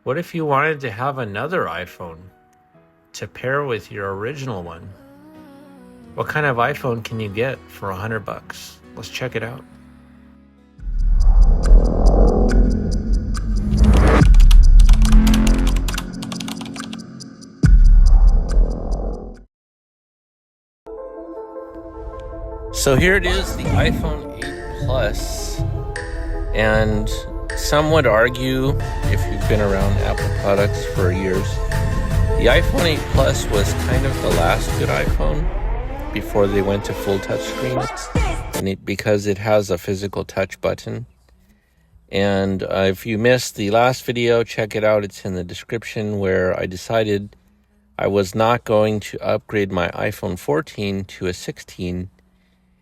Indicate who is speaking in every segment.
Speaker 1: What if you wanted to have another iPhone to pair with your original one? What kind of iPhone can you get for $100? Let's check it out. So here it is, the iPhone 8 Plus, and some would argue, if you've been around Apple products for years, the iPhone 8 Plus was kind of the last good iPhone before they went to full touchscreen, and because it has a physical touch button. And if you missed the last video, check it out. It's in the description, where I decided I was not going to upgrade my iPhone 14 to a 16.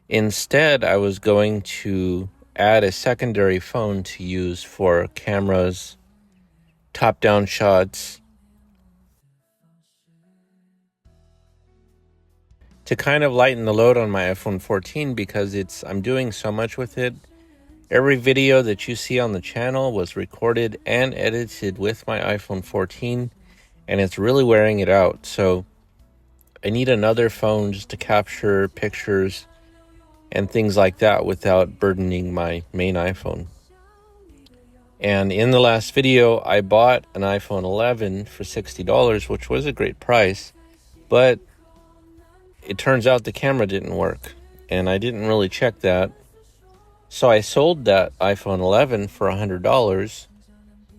Speaker 1: Instead, I was going to add a secondary phone to use for cameras, top-down shots, to kind of lighten the load on my iPhone 14, because I'm doing so much with it. Every video that you see on the channel was recorded and edited with my iPhone 14, and it's really wearing it out. So I need another phone just to capture pictures and things like that without burdening my main iPhone. And in the last video, I bought an iPhone 11 for $60, which was a great price, but it turns out the camera didn't work, and I didn't really check that. So I sold that iPhone 11 for $100,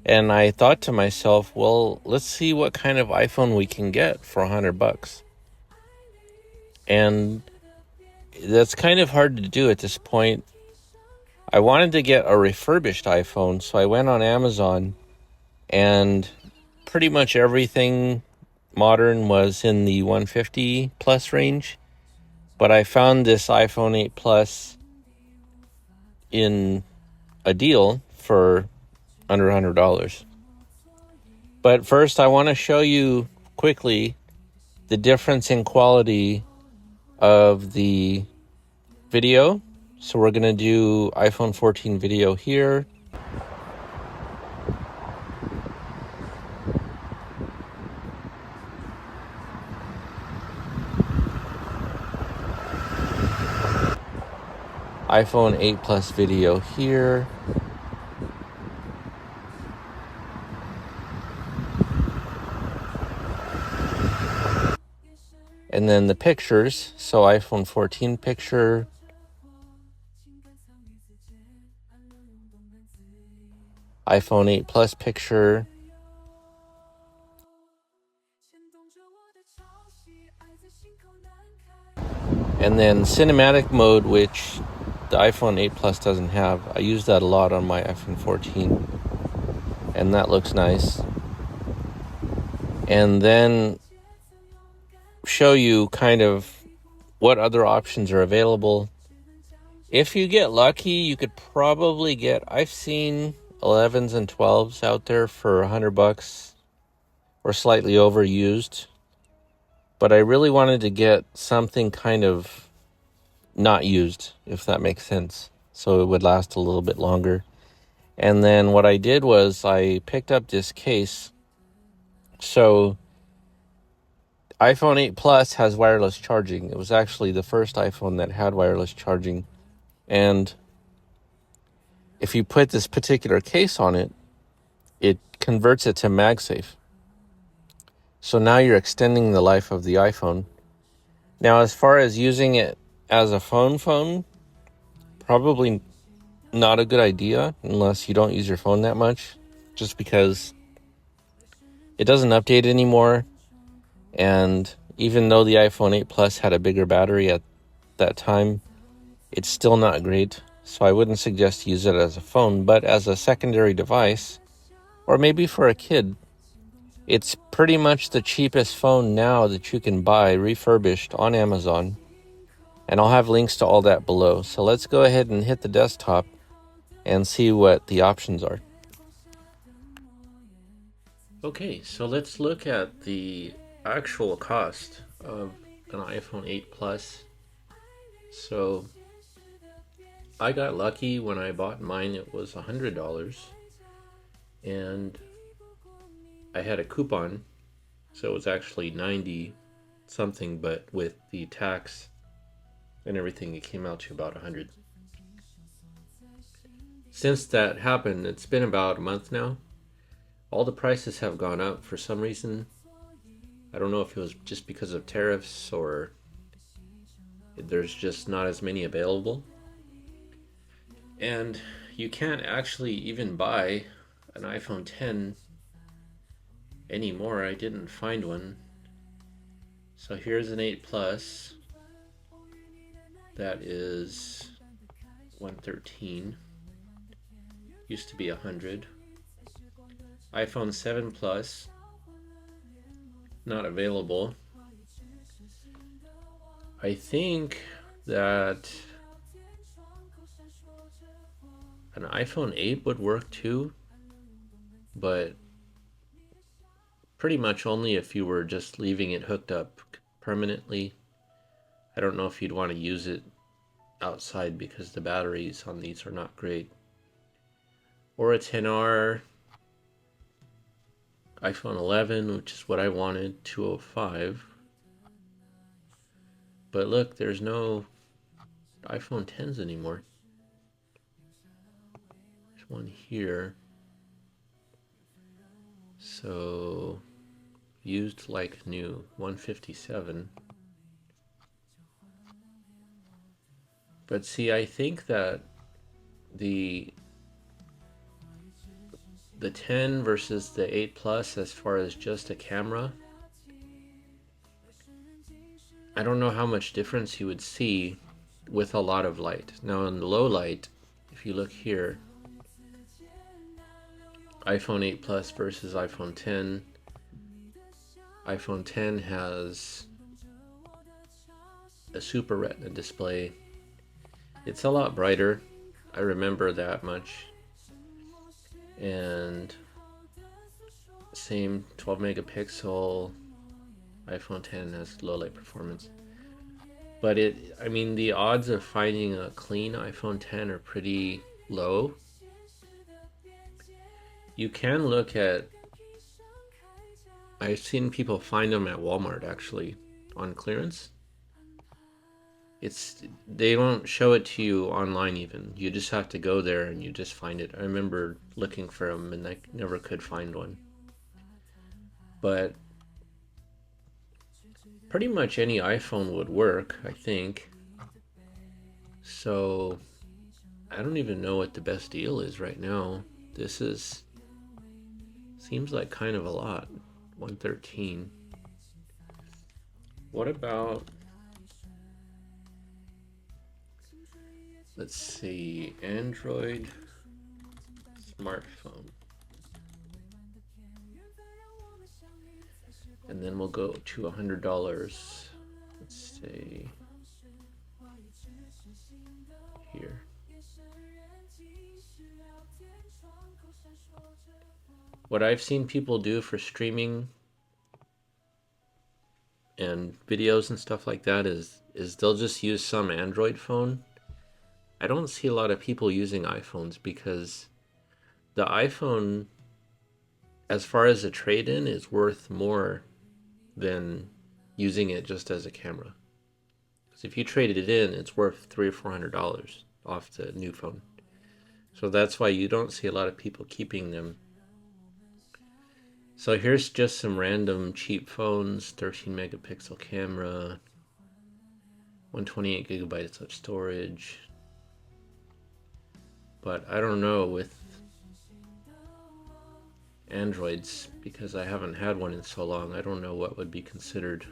Speaker 1: and I thought to myself, well, let's see what kind of iPhone we can get for $100. And that's kind of hard to do at this point. I wanted to get a refurbished iPhone, so I went on Amazon, and pretty much everything modern was in the 150 plus range. But I found this iPhone 8 Plus in a deal for under $100. But first, I want to show you quickly the difference in quality of the video. So we're going to do iPhone 14 video here. iPhone 8 Plus video here. And then the pictures, so iPhone 14 picture, iPhone 8 Plus picture, and then cinematic mode, which the iPhone 8 Plus doesn't have. I use that a lot on my iPhone 14, and that looks nice. And then show you kind of what other options are available. If you get lucky, you could probably get, I've seen 11s and 12s out there for $100 or slightly overused. But I really wanted to get something kind of not used, if that makes sense, so it would last a little bit longer. And then what I did was I picked up this case. So iPhone 8 Plus has wireless charging. It was actually the first iPhone that had wireless charging. And if you put this particular case on it, it converts it to MagSafe. So now you're extending the life of the iPhone. Now, as far as using it as a phone, probably not a good idea unless you don't use your phone that much, just because it doesn't update anymore. And even though the iPhone 8 Plus had a bigger battery at that time, it's still not great. So I wouldn't suggest to use it as a phone, but as a secondary device, or maybe for a kid. It's pretty much the cheapest phone now that you can buy refurbished on Amazon. And I'll have links to all that below. So let's go ahead and hit the desktop and see what the options are. Okay, so let's look at the actual cost of an iPhone 8 Plus. So I got lucky when I bought mine. It was $100, and I had a coupon, so it was actually 90 something, but with the tax and everything, it came out to about 100. Since that happened, it's been about a month now. All the prices have gone up for some reason. I don't know if it was just because of tariffs or there's just not as many available. And you can't actually even buy an iPhone 10 anymore. I didn't find one. So here's an 8 Plus that is 113. Used to be 100. iPhone 7 Plus, not available. I think that an iPhone 8 would work too, but pretty much only if you were just leaving it hooked up permanently. I don't know if you'd want to use it outside because the batteries on these are not great. Or a 10R, iPhone 11, which is what I wanted, 205. But look, there's no iPhone 10s anymore. There's one here. So, used like new, 157. But see, I think that the 10 versus the 8 Plus as far as just a camera, I don't know how much difference you would see with a lot of light. Now in the low light, if you look here, iPhone 8 Plus versus iPhone 10. iPhone 10 has a Super Retina display. It's a lot brighter. I remember that much. And same 12 megapixel. iPhone 10 has low light performance. But I mean, the odds of finding a clean iPhone 10 are pretty low. You can look at, I've seen people find them at Walmart actually on clearance. They don't show it to you online even. You just have to go there and you just find it. I remember looking for them and I never could find one. But pretty much any iPhone would work, I think. So I don't even know what the best deal is right now. This seems like kind of a lot. 113. What about, let's see, Android smartphone. And then we'll go to $100. Let's say here. What I've seen people do for streaming and videos and stuff like that is they'll just use some Android phone. I don't see a lot of people using iPhones because the iPhone, as far as a trade-in, is worth more than using it just as a camera. Because if you traded it in, it's worth $300 or $400 off the new phone. So that's why you don't see a lot of people keeping them. So here's just some random cheap phones, 13 megapixel camera, 128 gigabytes of storage. But I don't know with Androids, because I haven't had one in so long, I don't know what would be considered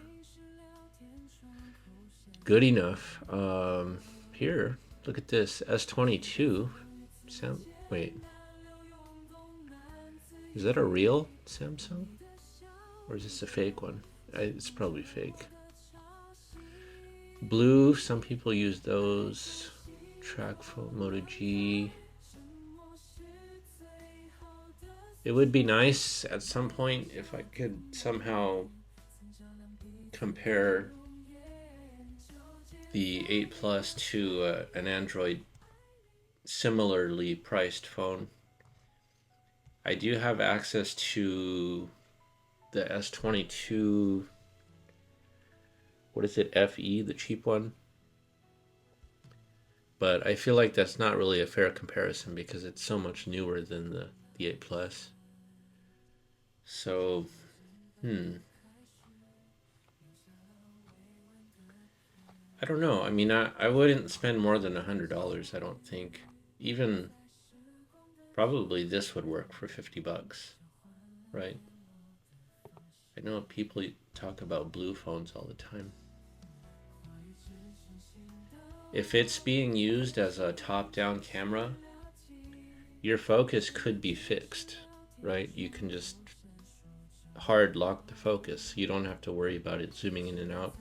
Speaker 1: good enough. Here, look at this, S22. Wait. Is that a real Samsung? Or is this a fake one? It's probably fake. Blue, some people use those. Track phone, Moto G. It would be nice at some point if I could somehow compare the 8 Plus to an Android similarly priced phone. I do have access to the S22, what is it, FE, the cheap one. But I feel like that's not really a fair comparison because it's so much newer than the 8 Plus. So, I don't know. I mean, I wouldn't spend more than $100, I don't think. Even probably this would work for $50, right? I know people talk about blue phones all the time. If it's being used as a top-down camera, your focus could be fixed, right? You can just hard lock the focus. You don't have to worry about it zooming in and out.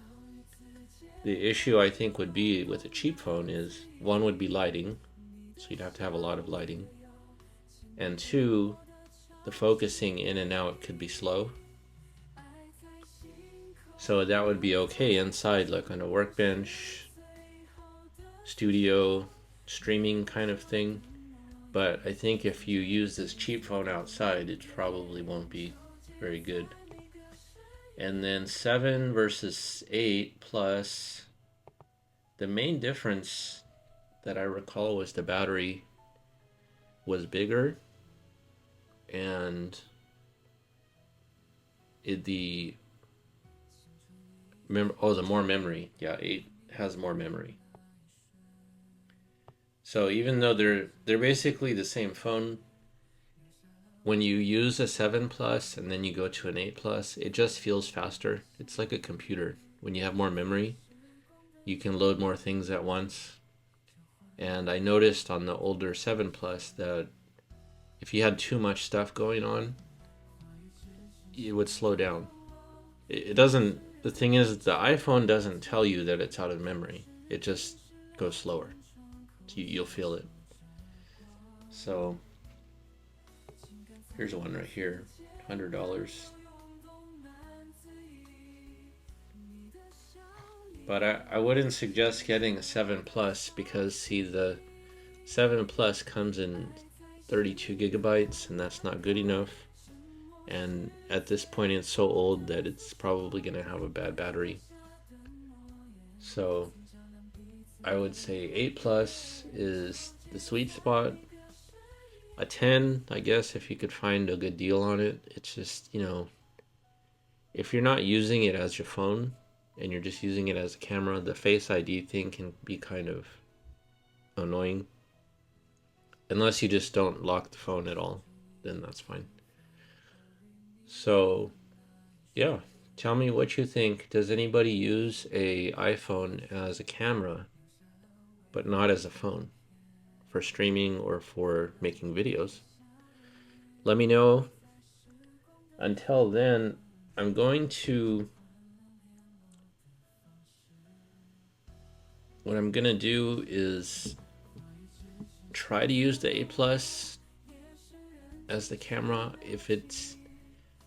Speaker 1: The issue I think would be with a cheap phone is one would be lighting, so you'd have to have a lot of lighting, and two, the focusing in and out could be slow. So that would be okay inside, like on a workbench, studio, streaming kind of thing. But I think if you use this cheap phone outside, it probably won't be very good. And then 7 versus 8 Plus, the main difference that I recall was the battery was bigger, and the more memory. Yeah, 8 has more memory. So even though they're basically the same phone, when you use a 7 Plus and then you go to an 8 Plus, it just feels faster. It's like a computer. When you have more memory, you can load more things at once. And I noticed on the older 7 Plus that if you had too much stuff going on, it would slow down. It doesn't, the thing is, the iPhone doesn't tell you that it's out of memory. It just goes slower. You'll feel it. So here's one right here, $100. But I wouldn't suggest getting a 7 Plus because, see, the 7 Plus comes in 32 gigabytes, and that's not good enough. And at this point, it's so old that it's probably going to have a bad battery. So I would say 8 Plus is the sweet spot. A 10, I guess, if you could find a good deal on it. It's just, if you're not using it as your phone and you're just using it as a camera, the Face ID thing can be kind of annoying. Unless you just don't lock the phone at all, then that's fine. So, yeah, tell me what you think. Does anybody use a iPhone as a camera, but not as a phone, for streaming or for making videos? Let me know. Until then, I'm going to... What I'm going to do is try to use the 8 Plus as the camera. If it's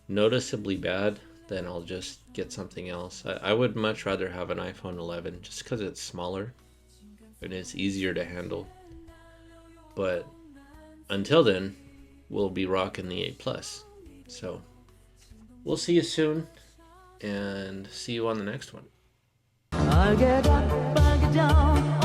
Speaker 1: noticeably bad, then I'll just get something else. I would much rather have an iPhone 11 just because it's smaller and it's easier to handle. But until then, we'll be rocking the 8 Plus. So we'll see you soon, and see you on the next one. I get up, I get down.